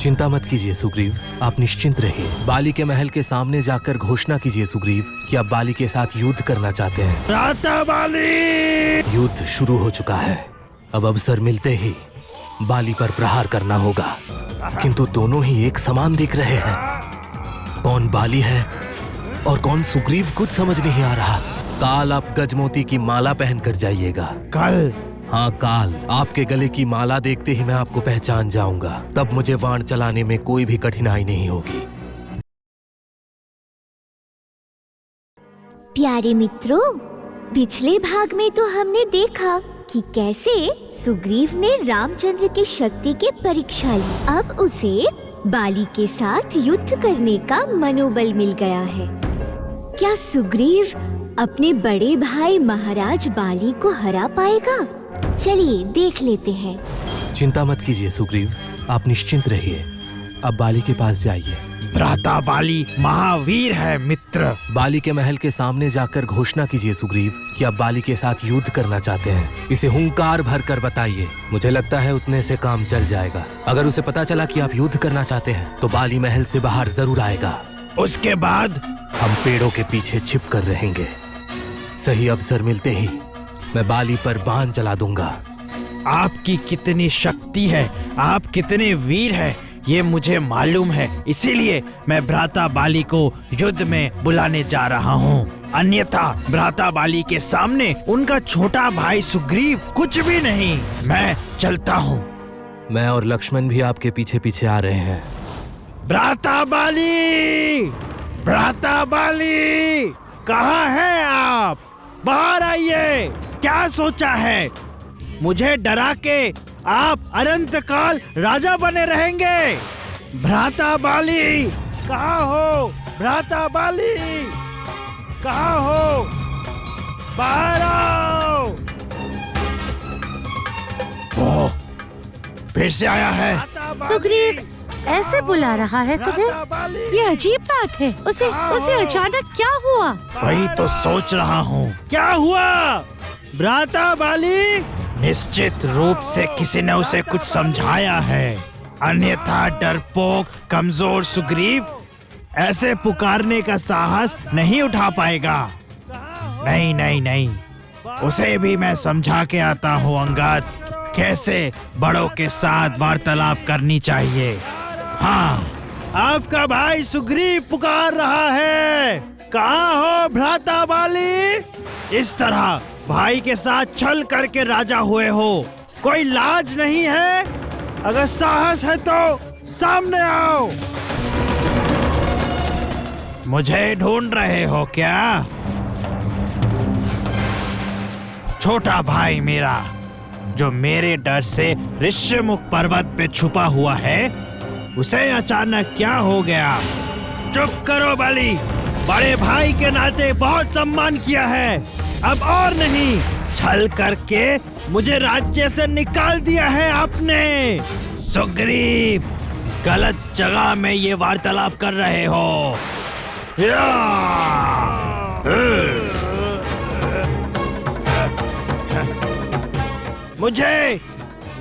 चिंता मत कीजिए सुग्रीव, आप निश्चिंत रहिए। बाली के महल के सामने जाकर घोषणा कीजिए सुग्रीव कि आप बाली के साथ युद्ध करना चाहते हैं। भ्राता बाली! युद्ध शुरू हो चुका है। अब अवसर मिलते ही बाली पर प्रहार करना होगा, किंतु दोनों ही एक समान दिख रहे हैं। कौन बाली है और कौन सुग्रीव कुछ समझ नहीं आ रहा। काल आप गजमोती की माला पहन कर जाइएगा। कल? हाँ काल, आपके गले की माला देखते ही मैं आपको पहचान जाऊंगा। तब मुझे वाण चलाने में कोई भी कठिनाई नहीं होगी। प्यारे मित्रों, पिछले भाग में तो हमने देखा कि कैसे सुग्रीव ने रामचंद्र की शक्ति की परीक्षा ली। अब उसे बाली के साथ युद्ध करने का मनोबल मिल गया है। क्या सुग्रीव अपने बड़े भाई महाराज बाली को हरा पाएगा? चलिए देख लेते हैं। चिंता मत कीजिए सुग्रीव, आप निश्चिंत रहिए। अब बाली के पास जाइए। भ्राता बाली महावीर है मित्र। बाली के महल के सामने जाकर घोषणा कीजिए सुग्रीव कि आप बाली के साथ युद्ध करना चाहते हैं। इसे हुंकार भरकर बताइए। मुझे लगता है उतने से काम चल जाएगा। अगर उसे पता चला कि आप युद्ध करना चाहते हैं तो बाली महल से बाहर जरूर आएगा। उसके बाद हम पेड़ों के पीछे छिप कर रहेंगे। सही अवसर मिलते ही मैं बाली पर बाण चला दूंगा। आपकी कितनी शक्ति है, आप कितने वीर हैं, ये मुझे मालूम है। इसीलिए मैं भ्राता बाली को युद्ध में बुलाने जा रहा हूँ। अन्यथा भ्राता बाली के सामने उनका छोटा भाई सुग्रीव कुछ भी नहीं। मैं चलता हूँ। मैं और लक्ष्मण भी आपके पीछे पीछे आ रहे हैं। भ्राता बाली! भ्राता बाली! कहाँ हैं आप? बाहर आइए। क्या सोचा है? मुझे डरा के आप अनंत काल राजा बने रहेंगे। भ्राता बाली कहाँ हो? भ्राता बाली कहाँ हो? बाहर आओ। ओह, फिर से आया है। सुग्रीव ऐसे बुला रहा है तुम्हें? ये अजीब बात है। उसे अचानक क्या हुआ? वही तो सोच रहा हूँ। क्या हुआ भ्राता बाली? निश्चित रूप से किसी ने उसे कुछ समझाया है, अन्यथा डरपोक कमजोर सुग्रीव ऐसे पुकारने का साहस नहीं उठा पाएगा। नहीं नहीं नहीं, उसे भी मैं समझा के आता हूँ अंगद, कैसे बड़ों के साथ वार्तालाप करनी चाहिए। हाँ, आपका भाई सुग्रीव पुकार रहा है। कहाँ हो भ्राता बाली? इस तरह भाई के साथ छल करके राजा हुए हो, कोई लाज नहीं है? अगर साहस है तो सामने आओ। मुझे ढूंढ रहे हो क्या? छोटा भाई मेरा, जो मेरे डर से ऋष्यमुख पर्वत पे छुपा हुआ है, उसे अचानक क्या हो गया? चुप करो बाली, बड़े भाई के नाते बहुत सम्मान किया है, अब और नहीं। छल करके मुझे राज्य से निकाल दिया है आपने। सुग्रीव, गलत जगह में ये वार्तालाप कर रहे हो। मुझे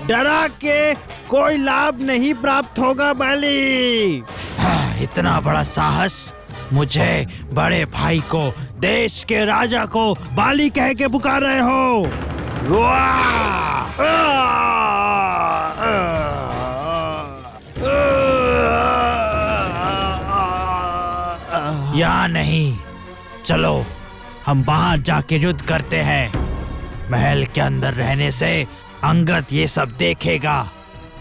डरा के कोई लाभ नहीं प्राप्त होगा बाली। इतना बड़ा साहस, मुझे बड़े भाई को, देश के राजा को बाली कह के पुकार रहे हो। या नहीं, चलो हम बाहर जाके युद्ध करते हैं। महल के अंदर रहने से अंगद ये सब देखेगा।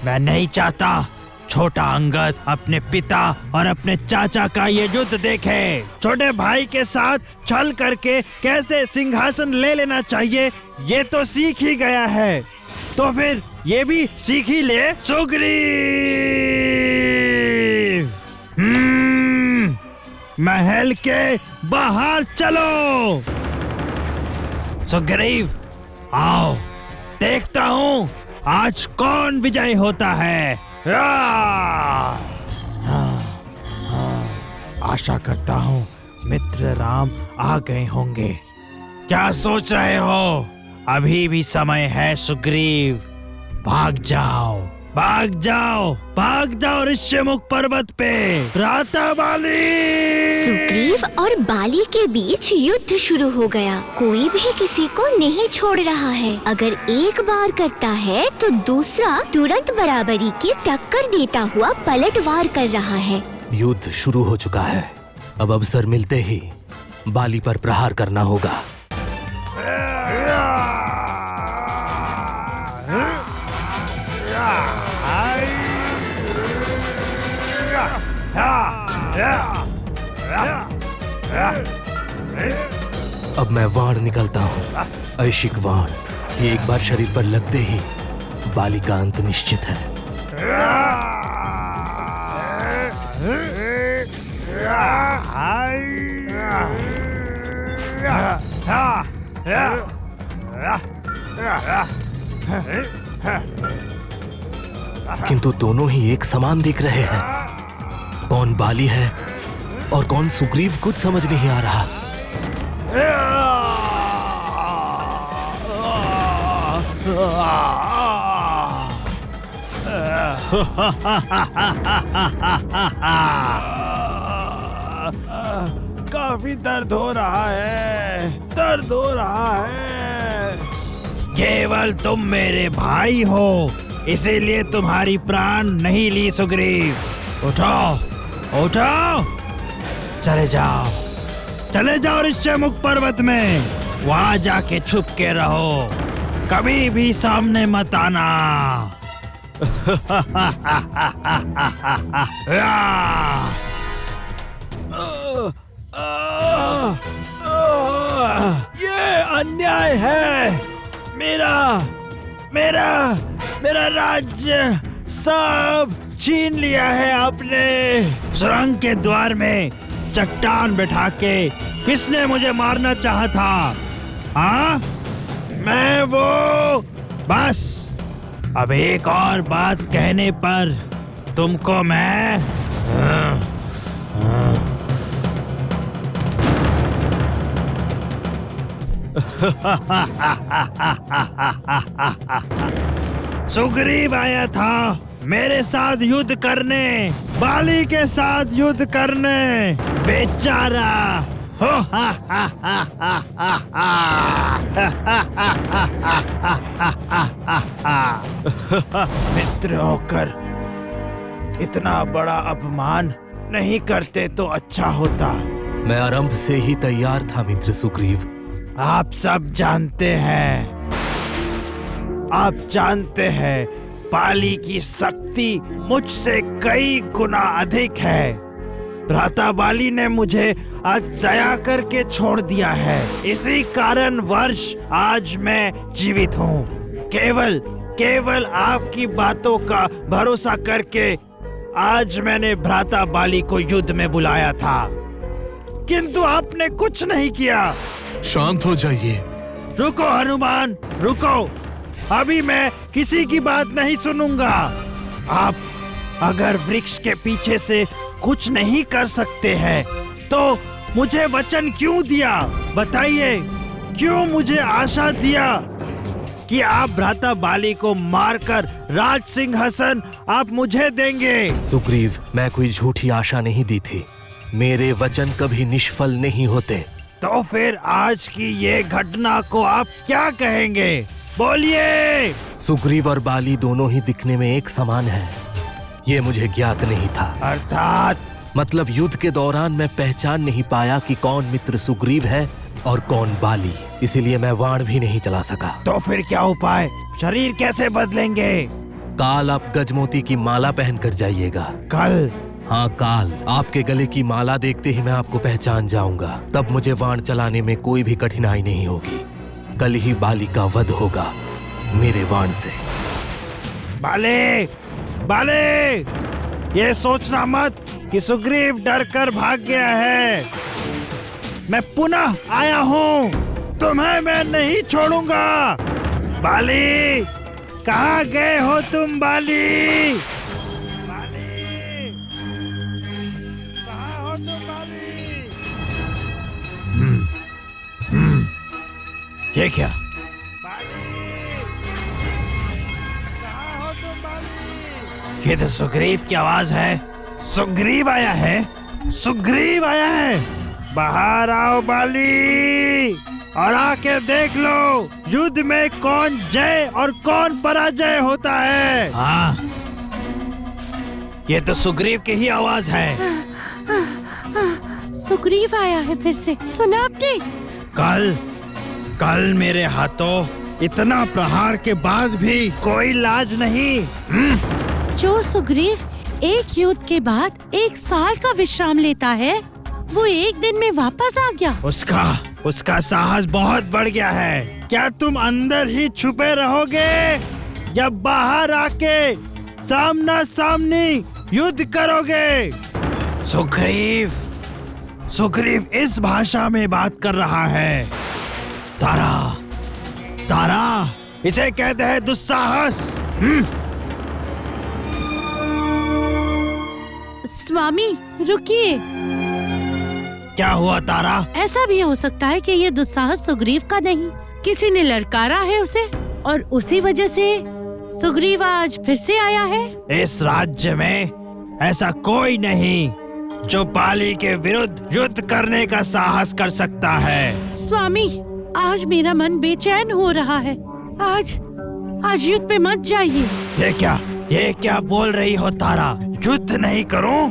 मैं नहीं चाहता छोटा अंगद अपने पिता और अपने चाचा का ये युद्ध देखे। छोटे भाई के साथ छल करके कैसे सिंहासन ले लेना चाहिए ये तो सीख ही गया है, तो फिर ये भी सीख ही ले। सुग्रीव, महल के बाहर चलो। सुग्रीव आओ, देखता हूँ आज कौन विजय होता है। आशा करता हूँ मित्र राम आ गए होंगे। क्या सोच रहे हो? अभी भी समय है सुग्रीव, भाग जाओ। भाग जाओ ऋष्यमुख पर्वत पे, भ्राता बाली। सुग्रीव और बाली के बीच युद्ध शुरू हो गया। कोई भी किसी को नहीं छोड़ रहा है। अगर एक बार करता है तो दूसरा तुरंत बराबरी की टक्कर देता हुआ पलटवार कर रहा है। युद्ध शुरू हो चुका है। अब अवसर मिलते ही बाली पर प्रहार करना होगा। अब मैं वाण निकलता हूँ, ऐशिक वाण। ये एक बार शरीर पर लगते ही बाली का अंत निश्चित है। किंतु दोनों ही एक समान दिख रहे हैं। कौन बाली है और कौन सुग्रीव, कुछ समझ नहीं आ रहा। काफी दर्द हो रहा है, दर्द हो रहा है। केवल तुम मेरे भाई हो, इसीलिए तुम्हारी प्राण नहीं ली सुग्रीव। उठो, उठो, चले जाओ ऋष्यमुख पर्वत में। वहां जाके छुप के रहो, कभी भी सामने मत आना। ये अन्याय है। मेरा राज्य सब छीन लिया है आपने। सुरंग के द्वार में चट्टान बैठा के किसने मुझे मारना चाहा था? हाँ, मैं वो। बस अब एक और बात कहने पर तुमको मैं सुग्रीव आया था मेरे साथ युद्ध करने, बाली के साथ युद्ध करने। बेचारा मित्र होकर इतना बड़ा अपमान नहीं करते तो अच्छा होता। मैं आरंभ से ही तैयार था मित्र सुग्रीव। आप सब जानते हैं बाली की शक्ति मुझसे कई गुना अधिक है। भ्राता बाली ने मुझे आज दया करके छोड़ दिया है। इसी कारण वर्ष आज मैं जीवित हूँ। केवल आपकी बातों का भरोसा करके आज मैंने भ्राता बाली को युद्ध में बुलाया था, किंतु आपने कुछ नहीं किया। शांत हो जाइए। रुको हनुमान, रुको। अभी मैं किसी की बात नहीं सुनूंगा। आप अगर वृक्ष के पीछे से कुछ नहीं कर सकते हैं तो मुझे वचन क्यों दिया? बताइए, क्यों मुझे आशा दिया कि आप भ्राता बाली को मारकर राज सिंहासन आप मुझे देंगे? सुग्रीव, मैं कोई झूठी आशा नहीं दी थी। मेरे वचन कभी निष्फल नहीं होते। तो फिर आज की ये घटना को आप क्या कहेंगे? बोलिए। सुग्रीव और बाली दोनों ही दिखने में एक समान हैं। ये मुझे ज्ञात नहीं था। अर्थात? मतलब युद्ध के दौरान मैं पहचान नहीं पाया कि कौन मित्र सुग्रीव है और कौन बाली। इसीलिए मैं वाण भी नहीं चला सका। तो फिर क्या उपाय? शरीर कैसे बदलेंगे? काल आप गजमोती की माला पहन कर जाइएगा। कल? हाँ, काल। आपके गले की माला देखते ही मैं आपको पहचान जाऊंगा। तब मुझे वाण चलाने में कोई भी कठिनाई नहीं होगी। कल ही बाली का वध होगा मेरे वाण से। बाले, ये सोचना मत कि सुग्रीव डरकर भाग गया है। मैं पुनः आया हूँ, तुम्हें मैं नहीं छोड़ूंगा। बाली, कहाँ गए हो तुम? बाली, कहाँ हो तुम? बाली, ये क्या? बाली, कहाँ हो तुम? बाली, ये तो सुग्रीव की आवाज है। सुग्रीव आया है, सुग्रीव आया है। बाहर आओ बाली और आके देख लो युद्ध में कौन जय और कौन पराजय होता है। हाँ, ये तो सुग्रीव की ही आवाज है। सुग्रीव आया है फिर से, सुना आपने? कल मेरे हाथों इतना प्रहार के बाद भी कोई लाज नहीं। जो सुग्रीव एक युद्ध के बाद 1 साल का विश्राम लेता है, वो एक दिन में वापस आ गया। उसका साहस बहुत बढ़ गया है। क्या तुम अंदर ही छुपे रहोगे या बाहर आके सामना सामनी युद्ध करोगे? सुग्रीव इस भाषा में बात कर रहा है। तारा, इसे कहते हैं दुस्साहस। स्वामी रुकिए। क्या हुआ तारा? ऐसा भी हो सकता है कि ये दुस्साहस सुग्रीव का नहीं, किसी ने ललकारा है उसे और उसी वजह से सुग्रीव आज फिर से आया है। इस राज्य में ऐसा कोई नहीं जो बाली के विरुद्ध युद्ध करने का साहस कर सकता है। स्वामी, आज मेरा मन बेचैन हो रहा है। आज युद्ध पे मत जाइए। ये क्या बोल रही हो तारा? युद्ध नहीं करूं?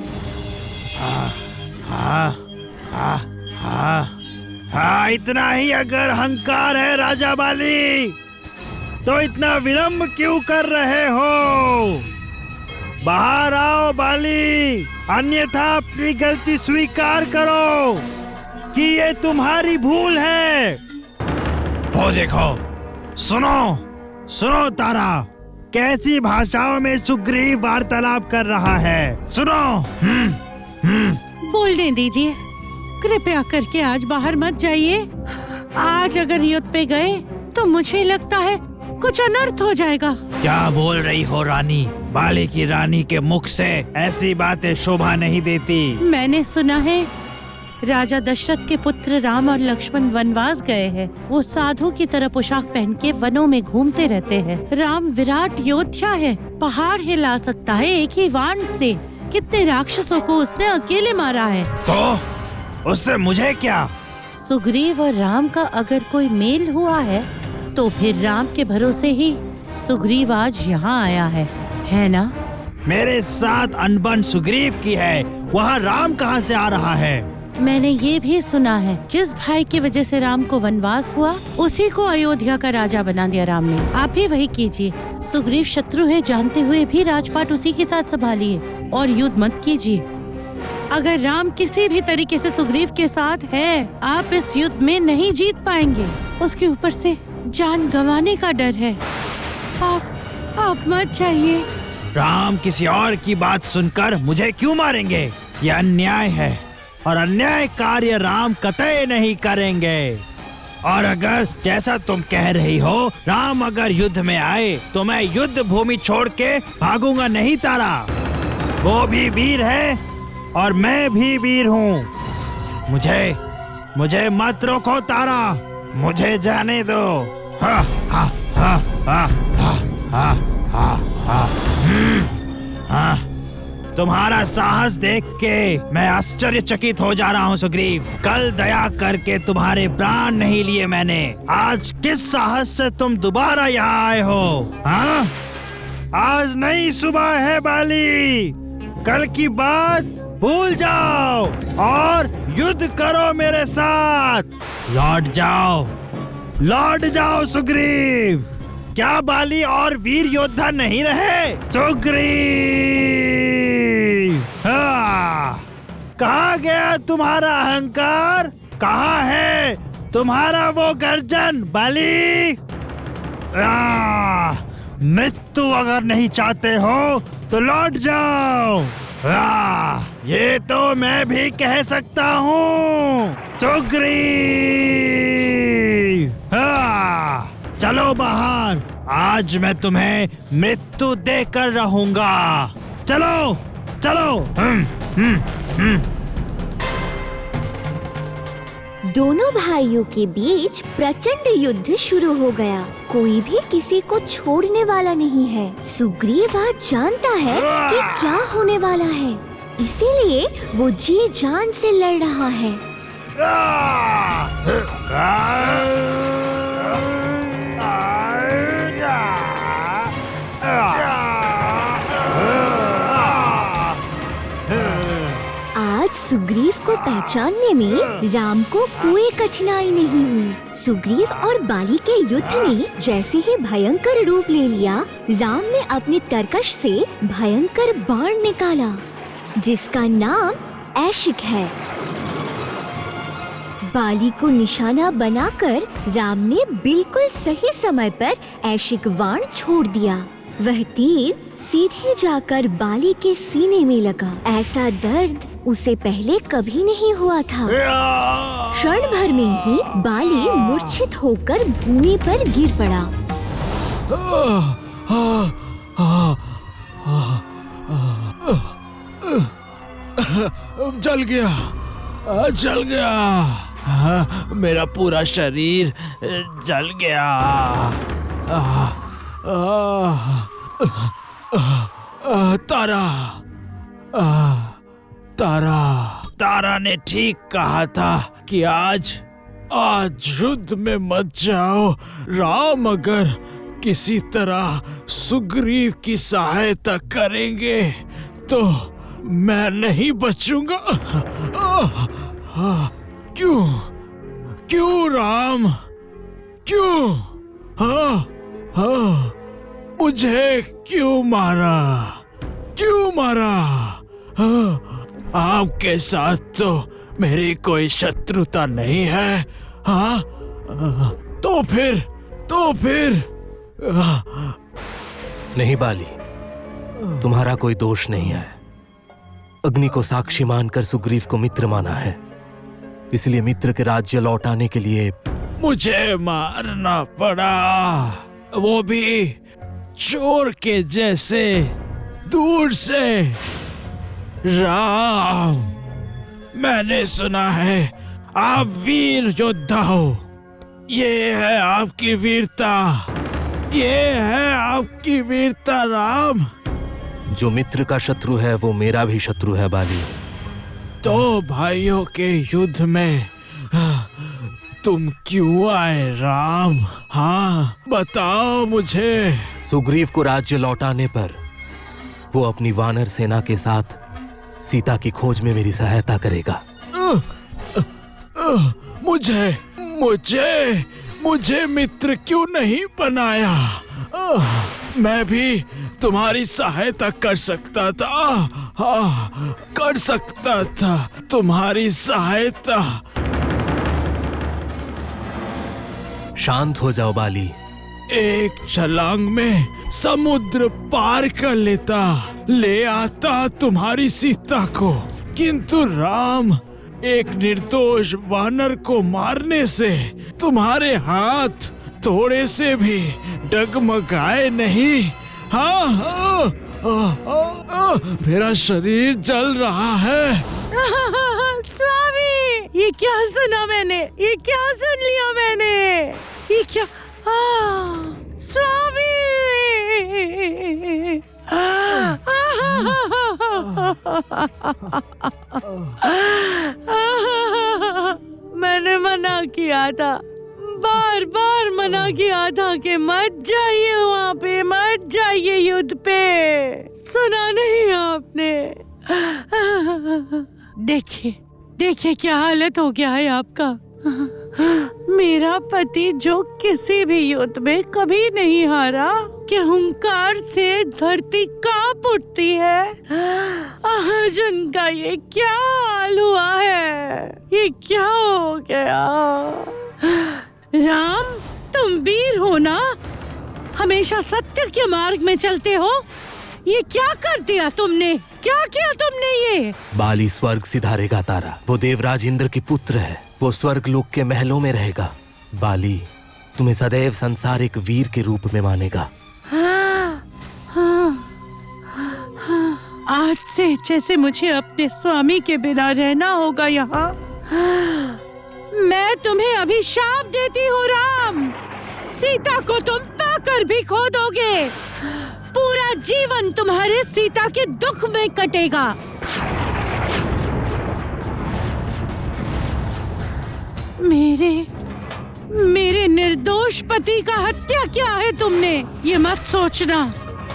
हाँ, इतना ही अगर अहंकार है राजा बाली, तो इतना विलंब क्यों कर रहे हो? बाहर आओ बाली, अन्यथा अपनी गलती स्वीकार करो कि ये तुम्हारी भूल है। वो देखो, सुनो तारा, कैसी भाषाओं में सुग्रीव वार्तालाप कर रहा है। सुनो। बोलने दीजिए, कृपया करके आज बाहर मत जाइए। आज अगर युद्ध पे गए तो मुझे लगता है कुछ अनर्थ हो जाएगा। क्या बोल रही हो रानी? बाली की रानी के मुख से ऐसी बातें शोभा नहीं देती। मैंने सुना है राजा दशरथ के पुत्र राम और लक्ष्मण वनवास गए हैं। वो साधु की तरह पोशाक पहन के वनों में घूमते रहते हैं। राम विराट योद्धा है, पहाड़ हिला सकता है एक ही बाण से। कितने राक्षसों को उसने अकेले मारा है। तो उससे मुझे क्या? सुग्रीव और राम का अगर कोई मेल हुआ है तो फिर राम के भरोसे ही सुग्रीव आज यहाँ आया है ना? मेरे साथ अनबन सुग्रीव की है, वहाँ राम कहाँ से आ रहा है? मैंने ये भी सुना है जिस भाई की वजह से राम को वनवास हुआ, उसी को अयोध्या का राजा बना दिया राम ने। आप भी वही कीजिए। सुग्रीव शत्रु है जानते हुए भी राजपाट उसी के साथ संभालिए और युद्ध मत कीजिए। अगर राम किसी भी तरीके से सुग्रीव के साथ है, आप इस युद्ध में नहीं जीत पाएंगे। उसके ऊपर से जान गंवाने का डर है। आप मत जाइए। राम किसी और की बात सुनकर मुझे क्यों मारेंगे? यह अन्याय है और अन्याय कार्य राम कतई नहीं करेंगे। और अगर जैसा तुम कह रही हो राम अगर युद्ध में आए तो मैं युद्ध भूमि छोड़ के भागूंगा नहीं तारा। वो भी वीर है और मैं भी वीर हूँ। मुझे मत रोको तारा, मुझे जाने दो। हा हा हा हा हा हा हा हा। तुम्हारा साहस देख के मैं आश्चर्यचकित हो जा रहा हूँ सुग्रीव। कल दया करके तुम्हारे प्राण नहीं लिए मैंने, आज किस साहस से तुम दोबारा यहाँ आए हो? हाँ, आज नई सुबह है बाली, कल की बात भूल जाओ और युद्ध करो मेरे साथ। लौट जाओ सुग्रीव। क्या बाली और वीर योद्धा नहीं रहे? सुग्रीव, कहाँ गया तुम्हारा अहंकार? कहाँ है तुम्हारा वो गर्जन बाली? मृत्यु अगर नहीं चाहते हो तो लौट जाओ। ये तो मैं भी कह सकता हूँ। सुग्रीव, चलो बाहर, आज मैं तुम्हें मृत्यु देकर रहूंगा। चलो। दोनों भाइयों के बीच प्रचंड युद्ध शुरू हो गया। कोई भी किसी को छोड़ने वाला नहीं है। सुग्रीव आज जानता है कि क्या होने वाला है, इसीलिए वो जी जान से लड़ रहा है। आज सुग्रीव को पहचानने में राम को कोई कठिनाई नहीं हुई। सुग्रीव और बाली के युद्ध ने जैसे ही भयंकर रूप ले लिया, राम ने अपने तरकश से भयंकर बाण निकाला जिसका नाम ऐशिक है। बाली को निशाना बनाकर राम ने बिल्कुल सही समय पर ऐशिक बाण छोड़ दिया। वह तीर सीधे जाकर बाली के सीने में लगा। ऐसा दर्द उसे पहले कभी नहीं हुआ था। क्षण भर में ही बाली मूर्छित होकर भूमि पर गिर पड़ा। जल गया, जल गया, मेरा पूरा शरीर जल गया। तारा, तारा ने ठीक कहा था कि आज युद्ध में मत जाओ। राम अगर किसी तरह सुग्रीव की सहायता करेंगे तो मैं नहीं बचूंगा। क्यों राम, क्यों? मुझे क्यों मारा? आपके साथ तो मेरी कोई शत्रुता नहीं है। तो फिर नहीं बाली, तुम्हारा कोई दोष नहीं है। अग्नि को साक्षी मानकर सुग्रीव को मित्र माना है, इसलिए मित्र के राज्य लौटाने के लिए मुझे मारना पड़ा, वो भी चोर के जैसे दूर से। राम, मैंने सुना है आप वीर योद्धा हो। ये है आपकी वीरता, ये है आपकी वीरता राम। जो मित्र का शत्रु है वो मेरा भी शत्रु है बाली। तो भाइयों के युद्ध में तुम क्यों आए राम? हाँ, बताओ मुझे। सुग्रीव को राज्य लौटाने पर वो अपनी वानर सेना के साथ सीता की खोज में मेरी सहायता करेगा। मुझे मित्र क्यों नहीं बनाया? मैं भी तुम्हारी सहायता कर सकता था, तुम्हारी सहायता। शांत हो जाओ बाली। एक छलांग में समुद्र पार कर ले आता तुम्हारी सीता को, किंतु राम, एक निर्दोष वानर को मारने से तुम्हारे हाथ थोड़े से भी डगमगाए नहीं। हाँ, मेरा शरीर जल रहा है। स्वामी, ये क्या सुना मैंने? ये क्या सुन लिया मैंने? ये क्या? स्वामी, मैंने मना किया था, बार बार मना किया था कि मत जाइए वहाँ पे, मत जाइए युद्ध पे। सुना नहीं आपने? देखिए क्या हालत हो गया है आपका। मेरा पति जो किसी भी युद्ध में कभी नहीं हारा, कि हुंकार से धरती कांप उठती है, आज उनका ये क्या हाल हुआ है? ये क्या हो गया? राम, तुम वीर हो ना, हमेशा सत्य के मार्ग में चलते हो। ये क्या कर दिया तुमने? क्या किया तुमने ये? बाली स्वर्ग सिधारेगा तारा। वो देवराज इंद्र की पुत्र है, वो स्वर्ग लोक के महलों में रहेगा। बाली तुम्हें सदैव संसार एक वीर के रूप में मानेगा। आज से जैसे मुझे अपने स्वामी के बिना रहना होगा यहाँ, मैं तुम्हें अभिशाप देती हूँ राम, सीता को तुम पाकर भी खो दोगे। पूरा जीवन तुम्हारे सीता के दुख में कटेगा। मेरे निर्दोष पति का हत्या किया है तुमने। ये मत सोचना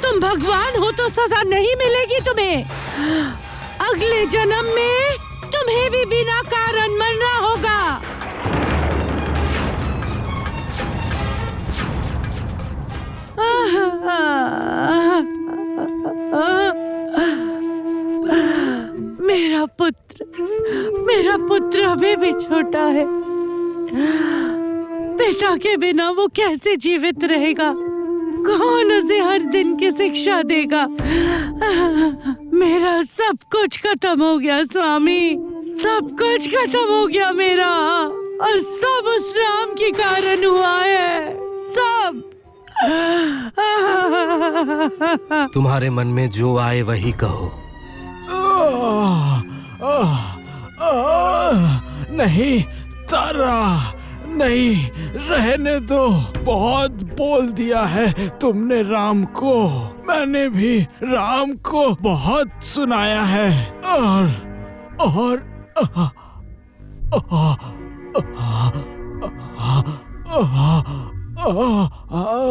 तुम भगवान हो तो सजा नहीं मिलेगी तुम्हें। अगले जन्म में तुम्हें भी बिना कारण मरना होगा। मेरा पुत्र अभी भी छोटा है। पिता के बिना वो कैसे जीवित रहेगा? कौन उसे हर दिन की शिक्षा देगा? मेरा सब कुछ खत्म हो गया स्वामी, सब कुछ खत्म हो गया मेरा, और सब उस राम के कारण हुआ है, सब। तुम्हारे मन में जो आए वही कहो। नहीं तारा, नहीं, रहने दो। बहुत बोल दिया है तुमने राम को। मैंने भी राम को बहुत सुनाया है। और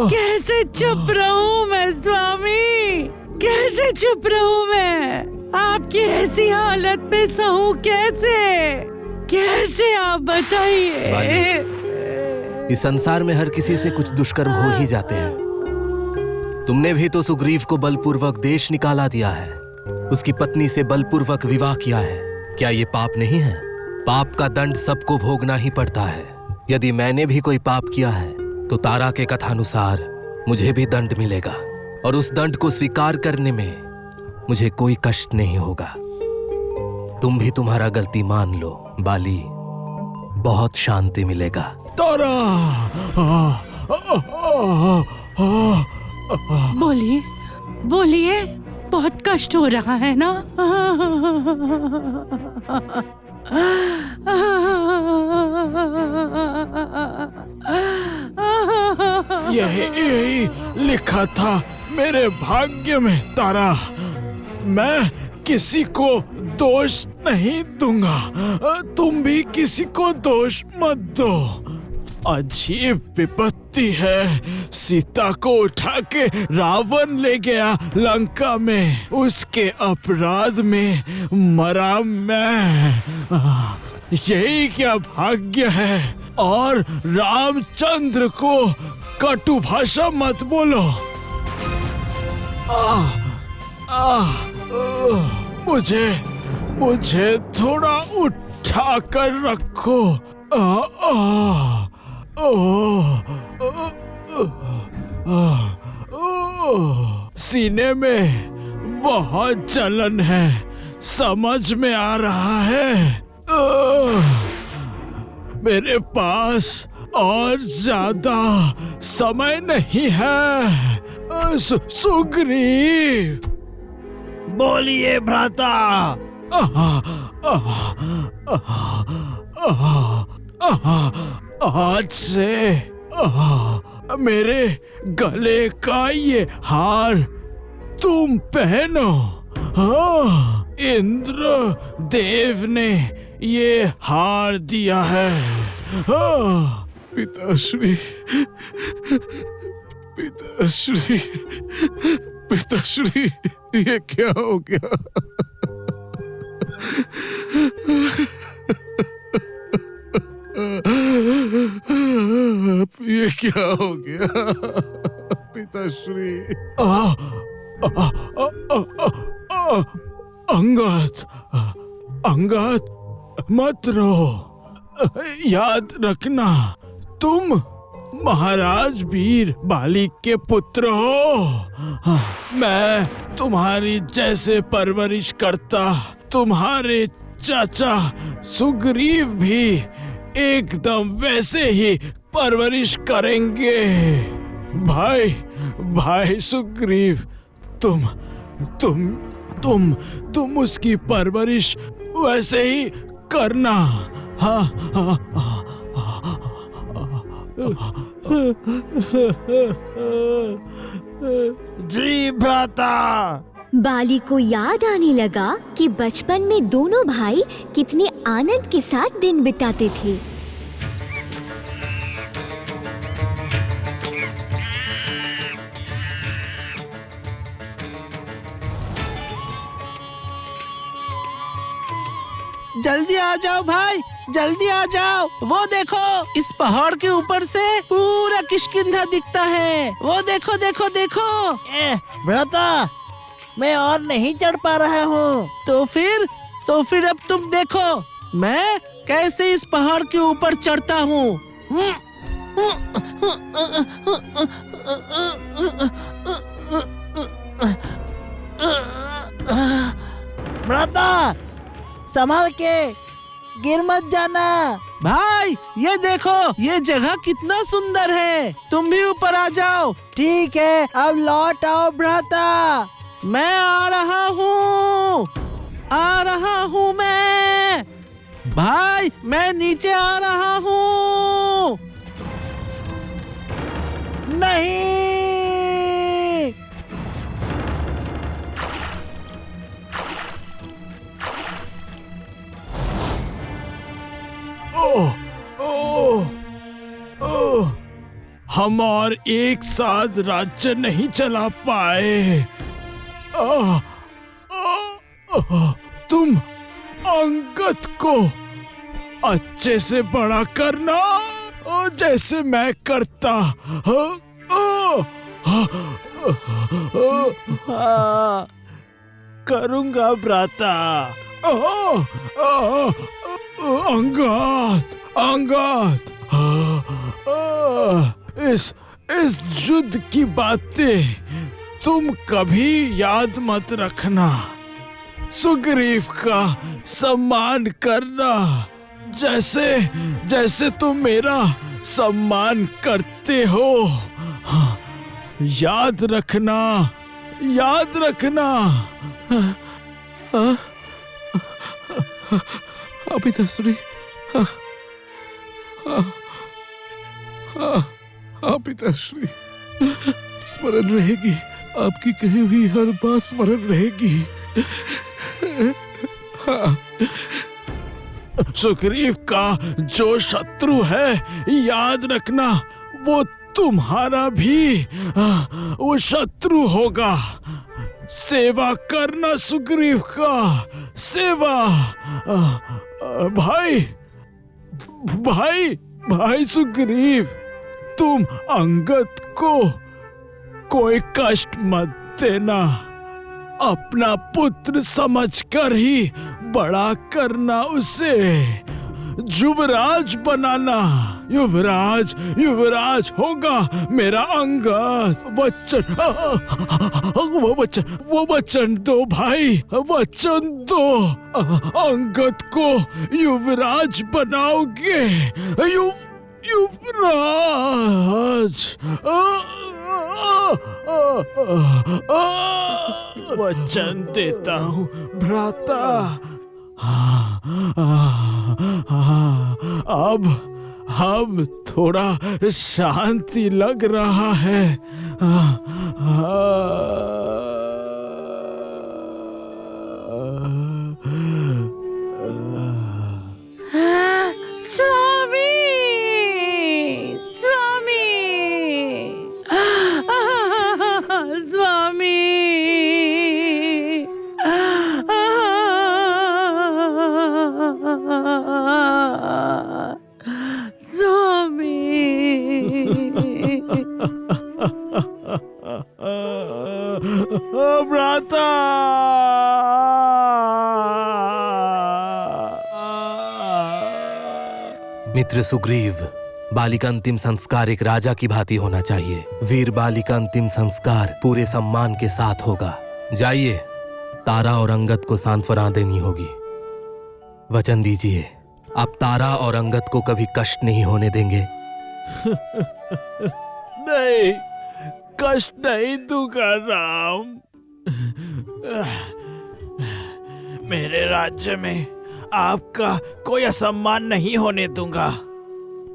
कैसे चुप रहूं मैं स्वामी, कैसे चुप रहूं मैं? आपकी ऐसी हालत में सहूं कैसे आप बताइए। इस संसार में हर किसी से कुछ दुष्कर्म हो ही जाते हैं। तुमने भी तो सुग्रीव को बलपूर्वक देश निकाला दिया है, उसकी पत्नी से बलपूर्वक विवाह किया है। क्या ये पाप नहीं है? पाप का दंड सबको भोगना ही पड़ता है। यदि मैंने भी कोई पाप किया है तो तारा के कथानुसार मुझे भी दंड मिलेगा, और उस दंड को स्वीकार करने में मुझे कोई कष्ट नहीं होगा। तुम भी तुम्हारा गलती मान लो बाली, बहुत शांति मिलेगा। तारा, बोलिए, बहुत कष्ट हो रहा है ना? यही लिखा था मेरे भाग्य में तारा। मैं किसी को दोष नहीं दूंगा, तुम भी किसी को दोष मत दो। अजीब विपत्ति है। सीता को उठा के रावण ले गया लंका में, उसके अपराध में मरा मैं। यही क्या भाग्य है? और रामचंद्र को कटु भाषा मत बोलो। मुझे थोड़ा उठा कर रखो। सीने में बहुत जलन है, समझ में आ रहा है। मेरे पास और ज्यादा समय नहीं है। सुग्रीव, बोलिए भ्राता। आज से मेरे गले का ये हार तुम पहनो। इंद्र देव ने ये हार दिया है। पिताश्री, पिताश्री, पिताश्री, ये क्या हो गया? ये क्या हो गया पिताश्री? अंगद मत रो। याद रखना, तुम महाराज वीर बाली के पुत्र हो। मैं तुम्हारी जैसे परवरिश करता, तुम्हारे चाचा सुग्रीव भी एकदम वैसे ही परवरिश करेंगे। भाई सुग्रीव, तुम उसकी परवरिश वैसे ही करना। जी भ्राता। बाली को याद आने लगा कि बचपन में दोनों भाई कितने आनंद के साथ दिन बिताते थे। जल्दी आ जाओ भाई, जल्दी आ जाओ। वो देखो, इस पहाड़ के ऊपर से पूरा किष्किंधा दिखता है। वो देखो देखो देखो। भ्राता, मैं और नहीं चढ़ पा रहा हूँ। तो फिर अब तुम देखो मैं कैसे इस पहाड़ के ऊपर चढ़ता हूँ। भ्राता, संभाल के, गिर मत जाना। भाई ये देखो, ये जगह कितना सुंदर है। तुम भी ऊपर आ जाओ। ठीक है, अब लौट आओ भ्राता। मैं आ रहा हूँ मैं। भाई मैं नीचे आ रहा हूँ। नहीं। हम और एक साथ राज्य नहीं चला पाए। तुम अंगद को अच्छे से बड़ा करना, जैसे मैं करता। करूंगा भ्राता। अंगद, इस युद्ध की बातें तुम कभी याद मत रखना। सुग्रीव का सम्मान करना, जैसे तुम मेरा सम्मान करते हो। याद रखना। पिताश्री, पिताश्री, स्मरण रहेगी। आपकी कही हुई हर बात स्मरण रहेगी। सुग्रीव का जो शत्रु है, याद रखना, वो तुम्हारा भी वो शत्रु होगा। सेवा करना सुग्रीव का, सेवा। भाई सुग्रीव, तुम अंगद को कोई कष्ट मत देना। अपना पुत्र समझकर ही बड़ा करना उसे। युवराज बनाना। युवराज होगा मेरा अंगद। वो वचन दो भाई, वचन दो। अंगद को युवराज बनाओगे। युवराज। वचन देता हूँ भ्राता। अब थोड़ा शांति लग रहा है। भ्राता। मित्र सुग्रीव, बाली का अंतिम संस्कार एक राजा की भांति होना चाहिए। वीर बाली का अंतिम संस्कार पूरे सम्मान के साथ होगा। जाइए, तारा और अंगद को सांत्वना देनी होगी। वचन दीजिए, आप तारा और अंगद को कभी कष्ट नहीं होने देंगे। नहीं, कष्ट नहीं दूंगा राम। मेरे राज्य में आपका कोई असम्मान नहीं होने दूंगा।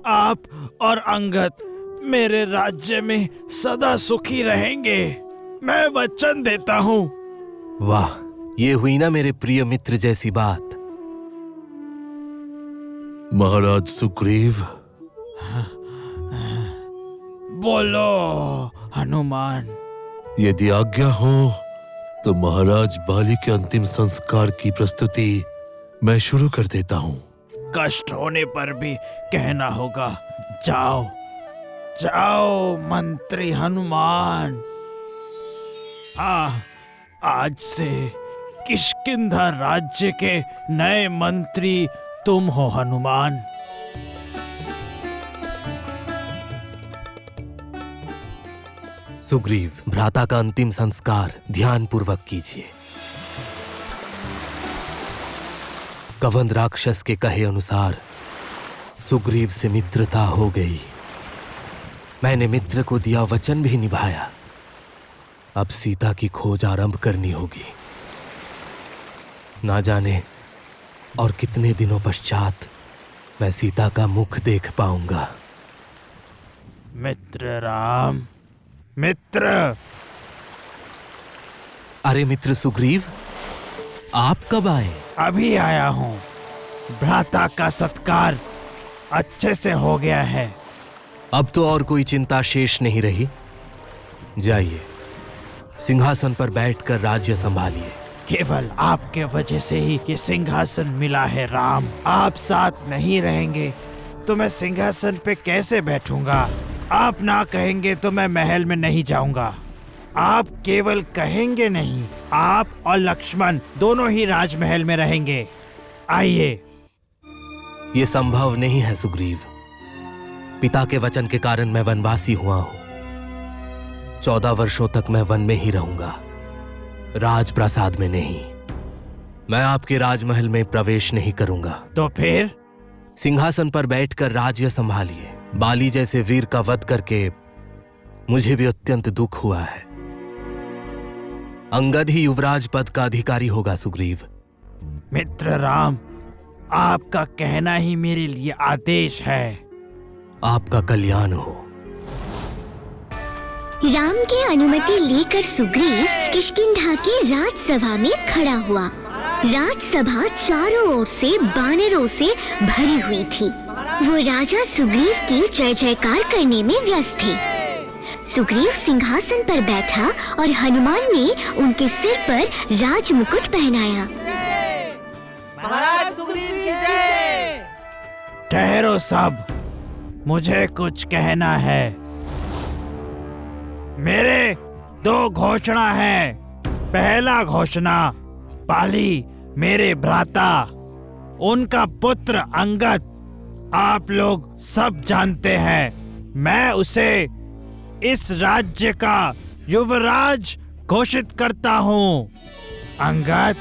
आप और अंगद मेरे राज्य में सदा सुखी रहेंगे, मैं वचन देता हूँ। वाह, ये हुई ना मेरे प्रिय मित्र जैसी बात। महाराज सुग्रीव, बोलो हनुमान। यदि आज्ञा हो तो महाराज बाली के अंतिम संस्कार की प्रस्तुति मैं शुरू कर देता हूँ। कष्ट होने पर भी कहना होगा। जाओ जाओ मंत्री हनुमान। आज से किष्किंधा राज्य के नए मंत्री तुम हो हनुमान। सुग्रीव, भ्राता का अंतिम संस्कार ध्यान पूर्वक कीजिए। कवंद राक्षस के कहे अनुसार सुग्रीव से मित्रता हो गई। मैंने मित्र को दिया वचन भी निभाया। अब सीता की खोज आरंभ करनी होगी। ना जाने और कितने दिनों पश्चात मैं सीता का मुख देख पाऊंगा। मित्र राम, मित्र। अरे मित्र सुग्रीव, आप कब आए? अभी आया हूँ। भ्राता का सत्कार अच्छे से हो गया है। अब तो और कोई चिंता शेष नहीं रही। जाइए, सिंहासन पर बैठकर राज्य संभालिए। केवल आपके वजह से ही ये सिंहासन मिला है राम। आप साथ नहीं रहेंगे तो मैं सिंहासन पे कैसे बैठूंगा? आप ना कहेंगे तो मैं महल में नहीं जाऊंगा। आप केवल कहेंगे नहीं, आप और लक्ष्मण दोनों ही राजमहल में रहेंगे। आइए। ये संभव नहीं है सुग्रीव। पिता के वचन के कारण मैं वनवासी हुआ हूं। 14 वर्षों तक मैं वन में ही रहूंगा, राजप्रासाद में नहीं। मैं आपके राजमहल में प्रवेश नहीं करूंगा। तो फिर? सिंहासन पर बैठकर राज्य संभालिए। बाली जैसे वीर का वध करके मुझे भी अत्यंत दुख हुआ है। अंगद ही युवराज पद का अधिकारी होगा सुग्रीव। मित्र राम, आपका कहना ही मेरे लिए आदेश है। आपका कल्याण हो। राम की अनुमति लेकर सुग्रीव किष्किंधा की राजसभा में खड़ा हुआ। राजसभा चारों ओर से बानरों से भरी हुई थी। वो राजा सुग्रीव की जय जयकार करने में व्यस्त थे। सुग्रीव सिंहासन पर बैठा और हनुमान ने उनके सिर पर राज मुकुट पहनाया। महाराज सुग्रीव की जय। ठहरो सब, मुझे कुछ कहना है। मेरे 2 घोषणा है। पहला घोषणा, बाली मेरे भ्राता, उनका पुत्र अंगद आप लोग सब जानते हैं। मैं उसे इस राज्य का युवराज घोषित करता हूँ। अंगद,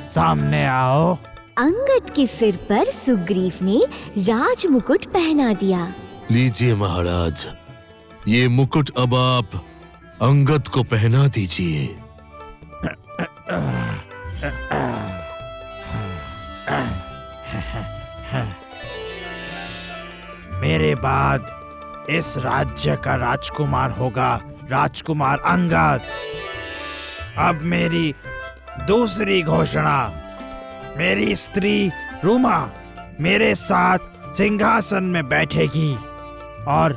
सामने आओ। अंगद के सिर पर सुग्रीव ने राज मुकुट पहना दिया। लीजिए महाराज, ये मुकुट अब आप अंगद को पहना दीजिए। मेरे बाद इस राज्य का राजकुमार होगा राजकुमार अंगद। अब मेरी दूसरी घोषणा, मेरी स्त्री रूमा मेरे साथ सिंहासन में बैठेगी और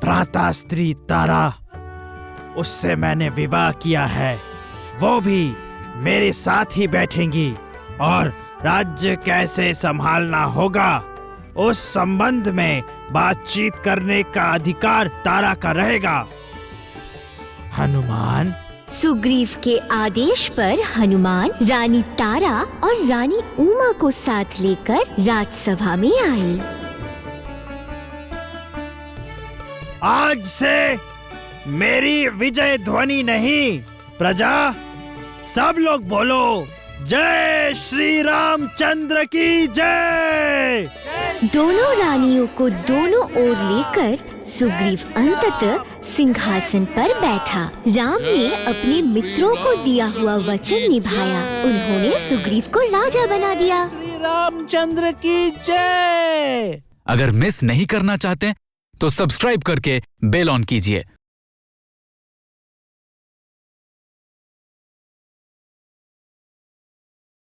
भ्राता स्त्री तारा, उससे मैंने विवाह किया है, वो भी मेरे साथ ही बैठेंगी और राज्य कैसे संभालना होगा उस संबंध में बातचीत करने का अधिकार तारा का रहेगा। हनुमान। सुग्रीव के आदेश पर हनुमान रानी तारा और रानी उमा को साथ लेकर राजसभा में आए। आज से मेरी विजय ध्वनि नहीं, प्रजा सब लोग बोलो, जय श्री रामचंद्र की जय। दोनों रानियों को दोनों ओर लेकर सुग्रीव अंततः सिंहासन पर बैठा। राम ने अपने मित्रों को दिया हुआ वचन निभाया। उन्होंने सुग्रीव को राजा बना दिया। श्री रामचंद्र की जय। अगर मिस नहीं करना चाहते तो सब्सक्राइब करके बेल ऑन कीजिए